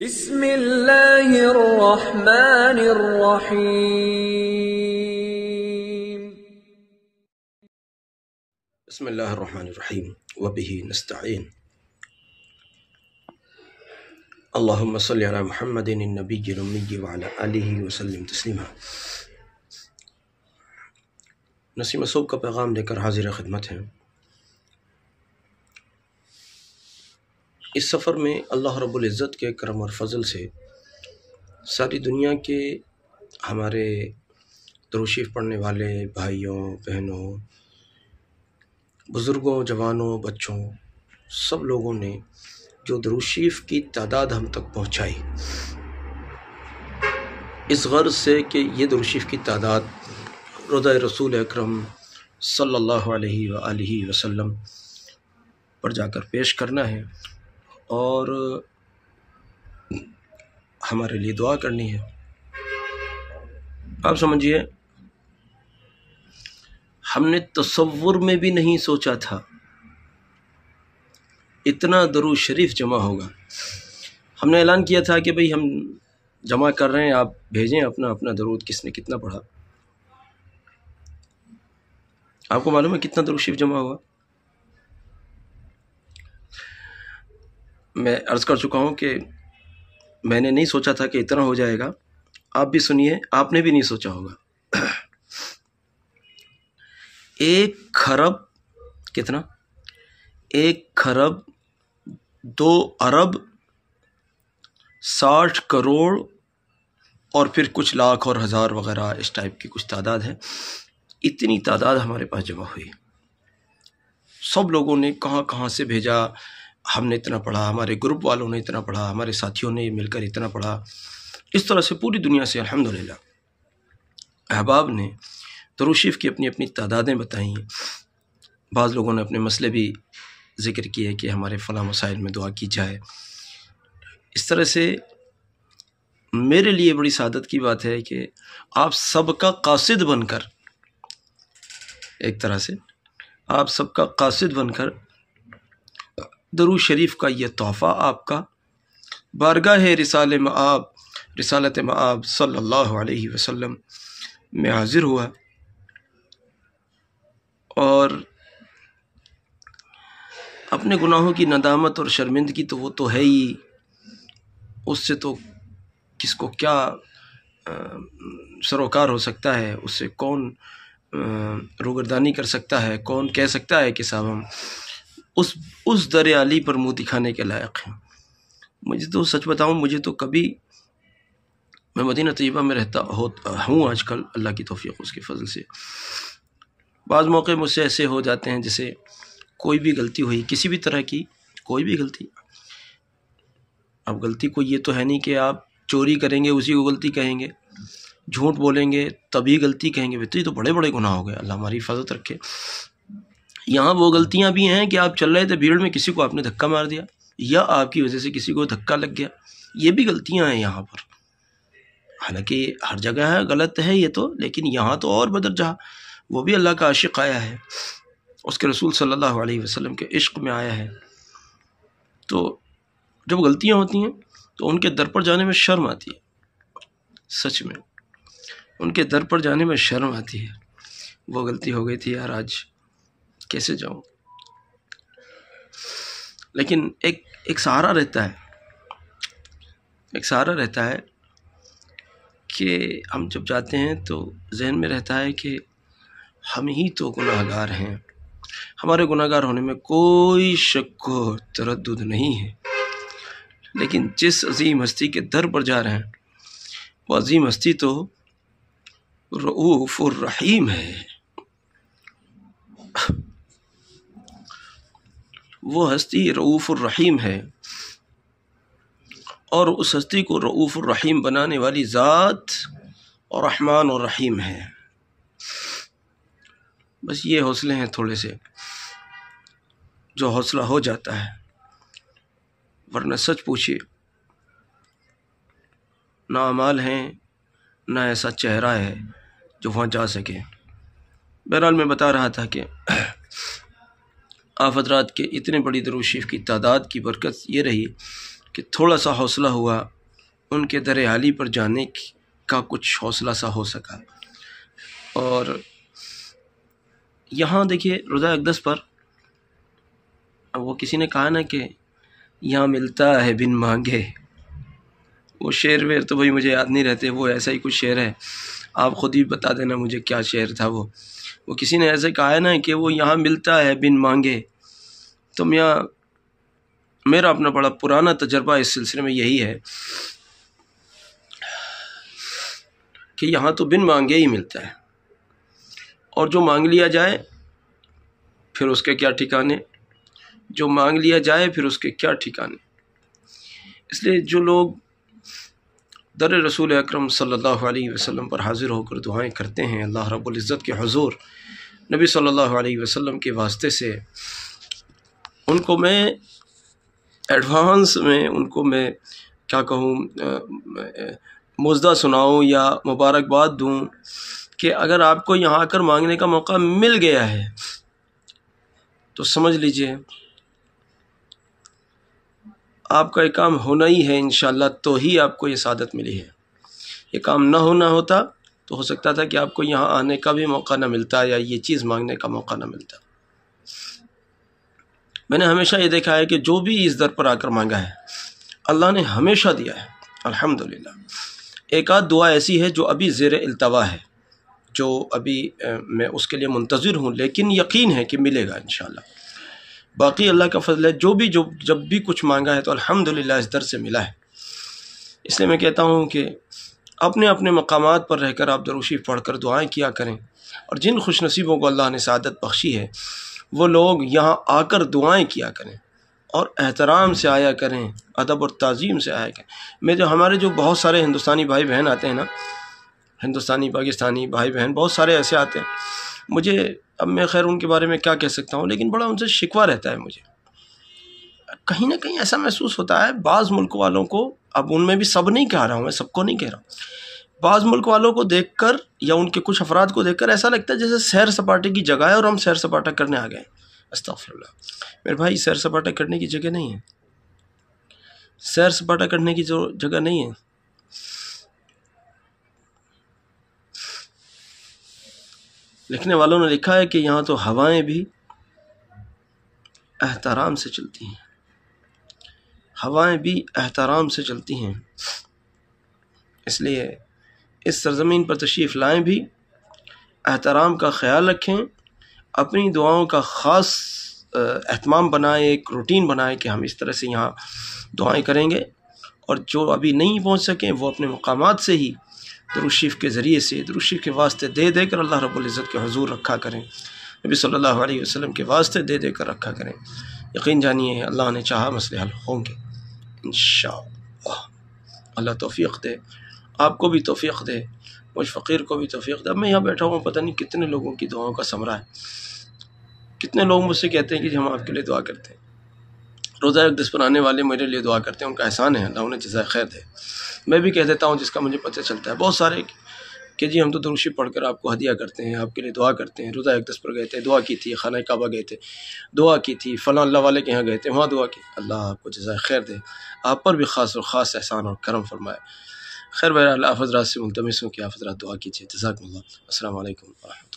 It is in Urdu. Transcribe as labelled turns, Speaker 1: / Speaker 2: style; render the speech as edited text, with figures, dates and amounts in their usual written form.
Speaker 1: بسم اللہ الرحمن الرحیم
Speaker 2: بسم اللہ الرحمن الرحیم وبہ نستعین اللہم صلی علی محمد النبی الامی وعلی آلہ وسلم تسلیما۔ نسیم صوب کا پیغام لے کر حاضر خدمت ہیں۔ اس سفر میں اللہ رب العزت کے کرم اور فضل سے ساری دنیا کے ہمارے درود شریف پڑھنے والے بھائیوں بہنوں بزرگوں جوانوں بچوں سب لوگوں نے جو درود شریف کی تعداد ہم تک پہنچائی، اس غرض سے کہ یہ درود شریف کی تعداد روضہ رسول اکرم صلی اللہ علیہ وآلہ وسلم پر جا کر پیش کرنا ہے اور ہمارے لیے دعا کرنی ہے۔ آپ سمجھیے، ہم نے تصور میں بھی نہیں سوچا تھا اتنا درود شریف جمع ہوگا۔ ہم نے اعلان کیا تھا کہ بھئی ہم جمع کر رہے ہیں، آپ بھیجیں اپنا اپنا درود کس نے کتنا پڑھا۔ آپ کو معلوم ہے کتنا درود شریف جمع ہوا؟ میں عرض کر چکا ہوں کہ میں نے نہیں سوچا تھا کہ اتنا ہو جائے گا۔ آپ بھی سنیے، آپ نے بھی نہیں سوچا ہوگا۔ 1 کھرب کتنا؟ 1 کھرب 2 ارب 60 کروڑ اور پھر کچھ لاکھ اور ہزار وغیرہ اس ٹائپ کی کچھ تعداد ہے۔ اتنی تعداد ہمارے پاس جمع ہوئی۔ سب لوگوں نے کہاں کہاں سے بھیجا، ہم نے اتنا پڑھا، ہمارے گروپ والوں نے اتنا پڑھا، ہمارے ساتھیوں نے مل کر اتنا پڑھا۔ اس طرح سے پوری دنیا سے الحمدللہ احباب نے درود شریف کی اپنی اپنی تعدادیں بتائیں۔ بعض لوگوں نے اپنے مسئلے بھی ذکر کیے کہ ہمارے فلاں مسائل میں دعا کی جائے۔ اس طرح سے میرے لیے بڑی سعادت کی بات ہے کہ آپ سب کا قاصد بن کر، ایک طرح سے آپ سب کا قاصد بن کر درود شریف کا یہ تحفہ آپ کا بارگاہ رسالت مآب صلی اللہ علیہ وسلم میں حاضر ہوا، اور اپنے گناہوں کی ندامت اور شرمندگی تو وہ تو ہے ہی، اس سے تو کس کو کیا سروکار ہو سکتا ہے، اس سے کون روگردانی کر سکتا ہے، کون کہہ سکتا ہے کہ صاحب ہم اس در علی پر منہ دکھانے کے لائق ہیں۔ مجھے تو سچ بتاؤں، مجھے تو کبھی، میں مدینہ طیبہ میں رہتا ہوں آج کل اللہ کی توفیق اس کے فضل سے، بعض موقع مجھ سے ایسے ہو جاتے ہیں جیسے کوئی بھی غلطی ہوئی، کسی بھی طرح کی کوئی بھی غلطی۔ اب غلطی کوئی یہ تو ہے نہیں کہ آپ چوری کریں گے اسی کو غلطی کہیں گے، جھوٹ بولیں گے تبھی غلطی کہیں گے، یہ تو بڑے بڑے گناہ ہو گئے، اللہ ہماری حفاظت رکھے۔ یہاں وہ غلطیاں بھی ہیں کہ آپ چل رہے تھے بھیڑ میں، کسی کو آپ نے دھکا مار دیا، یا آپ کی وجہ سے کسی کو دھکا لگ گیا، یہ بھی غلطیاں ہیں یہاں پر۔ حالانکہ ہر جگہ ہے، غلط ہے یہ تو، لیکن یہاں تو اور بدر جہاں، وہ بھی اللہ کا عاشق آیا ہے، اس کے رسول صلی اللہ علیہ وسلم کے عشق میں آیا ہے، تو جب غلطیاں ہوتی ہیں تو ان کے در پر جانے میں شرم آتی ہے، سچ میں ان کے در پر جانے میں شرم آتی ہے۔ وہ غلطی ہو گئی تھی یار، آج کیسے جاؤں؟ لیکن ایک سہارا رہتا ہے، ایک سہارا رہتا ہے کہ ہم جب جاتے ہیں تو ذہن میں رہتا ہے کہ ہم ہی تو گناہ گار ہیں، ہمارے گناہ گار ہونے میں کوئی شک و تردد نہیں ہے، لیکن جس عظیم ہستی کے در پر جا رہے ہیں وہ عظیم ہستی تو رؤوف الرحیم ہے۔ وہ ہستی رؤوف الرحیم ہے، اور اس ہستی کو رؤوف الرحیم بنانے والی ذات اور رحمان اور رحیم ہے۔ بس یہ حوصلے ہیں تھوڑے سے، جو حوصلہ ہو جاتا ہے، ورنہ سچ پوچھیے نہ اعمال ہیں نہ ایسا چہرہ ہے جو وہاں جا سکے۔ بہرحال میں بتا رہا تھا کہ آپ حضرات کے اتنے بڑی درود شریف کی تعداد کی برکت یہ رہی کہ کہ تھوڑا سا حوصلہ ہوا، ان کے در حالی پر جانے کا کچھ حوصلہ سا ہو سکا۔ اور یہاں دیکھیے روضہ اقدس پر وہ کسی نے کہا نا کہ یہاں ملتا ہے بن مانگے، وہ شعر ویر تو بھائی مجھے یاد نہیں رہتے، وہ ایسا ہی کچھ شعر ہے، آپ خود ہی بتا دینا مجھے کیا شعر تھا وہ کسی نے ایسے کہا ہے نا کہ وہ یہاں ملتا ہے بن مانگے۔ تو میرا اپنا بڑا پرانا تجربہ اس سلسلے میں یہی ہے کہ یہاں تو بن مانگے ہی ملتا ہے، اور جو مانگ لیا جائے پھر اس کے کیا ٹھکانے، جو مانگ لیا جائے پھر اس کے کیا ٹھکانے۔ اس لیے جو لوگ در رسول اکرم صلی اللہ علیہ وسلم پر حاضر ہو کر دعائیں کرتے ہیں اللہ رب العزت کے حضور نبی صلی اللہ علیہ وسلم کے واسطے سے، ان کو میں ایڈوانس میں ان کو میں کیا کہوں، مزدہ سناؤں یا مبارکباد دوں کہ اگر آپ کو یہاں آ کر مانگنے کا موقع مل گیا ہے تو سمجھ لیجئے آپ کا یہ کام ہونا ہی ہے انشاءاللہ، تو ہی آپ کو یہ سعادت ملی ہے۔ یہ کام نہ ہونا ہوتا تو ہو سکتا تھا کہ آپ کو یہاں آنے کا بھی موقع نہ ملتا یا یہ چیز مانگنے کا موقع نہ ملتا۔ میں نے ہمیشہ یہ دیکھا ہے کہ جو بھی اس در پر آ کر مانگا ہے اللہ نے ہمیشہ دیا ہے الحمدللہ۔ ایک آدھ دعا ایسی ہے جو ابھی زیر التوا ہے، جو ابھی میں اس کے لیے منتظر ہوں، لیکن یقین ہے کہ ملے گا انشاءاللہ۔ باقی اللہ کا فضل ہے، جب بھی کچھ مانگا ہے تو الحمدللہ اس در سے ملا ہے۔ اس لیے میں کہتا ہوں کہ اپنے اپنے مقامات پر رہ کر آپ درود شریف پڑھ کر دعائیں کیا کریں، اور جن خوش نصیبوں کو اللہ نے سعادت بخشی ہے وہ لوگ یہاں آ کر دعائیں کیا کریں اور احترام سے آیا کریں، ادب اور تعظیم سے آیا کریں۔ ہمارے جو بہت سارے ہندوستانی بھائی بہن آتے ہیں نا، ہندوستانی پاکستانی بھائی بہن بہت سارے ایسے آتے ہیں، مجھے اب میں خیر ان کے بارے میں کیا کہہ سکتا ہوں، لیکن بڑا ان سے شکوہ رہتا ہے مجھے، کہیں نہ کہیں ایسا محسوس ہوتا ہے بعض ملک والوں کو، اب ان میں بھی سب نہیں کہہ رہا ہوں میں، سب کو نہیں کہہ رہا ہوں، بعض ملک والوں کو دیکھ کر یا ان کے کچھ افراد کو دیکھ کر ایسا لگتا ہے جیسے سیر سپاٹے کی جگہ ہے اور ہم سیر سپاٹا کرنے آ گئے۔ استغفر اللہ، میرے بھائی سیر سپاٹا کرنے کی جگہ نہیں ہے، سیر سپاٹا کرنے کی جو جگہ نہیں ہے۔ لکھنے والوں نے لکھا ہے کہ یہاں تو ہوائیں بھی احترام سے چلتی ہیں، ہوائیں بھی احترام سے چلتی ہیں، اس لیے اس سرزمین پر تشریف لائیں بھی احترام کا خیال رکھیں، اپنی دعاؤں کا خاص اہتمام بنائیں، ایک روٹین بنائیں کہ ہم اس طرح سے یہاں دعائیں کریں گے، اور جو ابھی نہیں پہنچ سکیں وہ اپنے مقامات سے ہی درود شریف کے ذریعے سے درود شریف کے واسطے دے دے کر اللہ رب العزت کے حضور رکھا کریں، نبی صلی اللہ علیہ وسلم کے واسطے دے دے کر رکھا کریں۔ یقین جانیے اللہ نے چاہا مسئلے حل ہوں گے انشاءاللہ۔ اللہ توفیق دے، آپ کو بھی توفیق دے، مجھ فقیر کو بھی توفیق دے۔ اب میں یہاں بیٹھا ہوں، پتہ نہیں کتنے لوگوں کی دعاؤں کا ثمرہ ہے، کتنے لوگ مجھ سے کہتے ہیں کہ ہم آپ کے لیے دعا کرتے ہیں، روزہ اقدس پر آنے والے میرے لیے دعا کرتے ہیں، ان کا احسان ہے، اللہ انہیں جزائے خیر دے۔ میں بھی کہہ دیتا ہوں جس کا مجھے پتہ چلتا ہے، بہت سارے کہ جی ہم تو درود شریف پڑھ کر آپ کو ہدیہ کرتے ہیں، آپ کے لیے دعا کرتے ہیں، روزہ اقدس پر گئے تھے دعا کی تھی، خانہ کعبہ گئے تھے دعا کی تھی، فلاں اللہ والے کے یہاں گئے تھے وہاں دعا کی، اللہ آپ کو جزائے خیر دے، آپ پر بھی خاص اور خاص احسان اور کرم فرمائے۔ خیر بہرحال آپ حضرات سے ملتمس ہوں کہ آپ حضرات دعا کیجیے، جزاکم اللہ، السلام علیکم ورحمۃ اللہ۔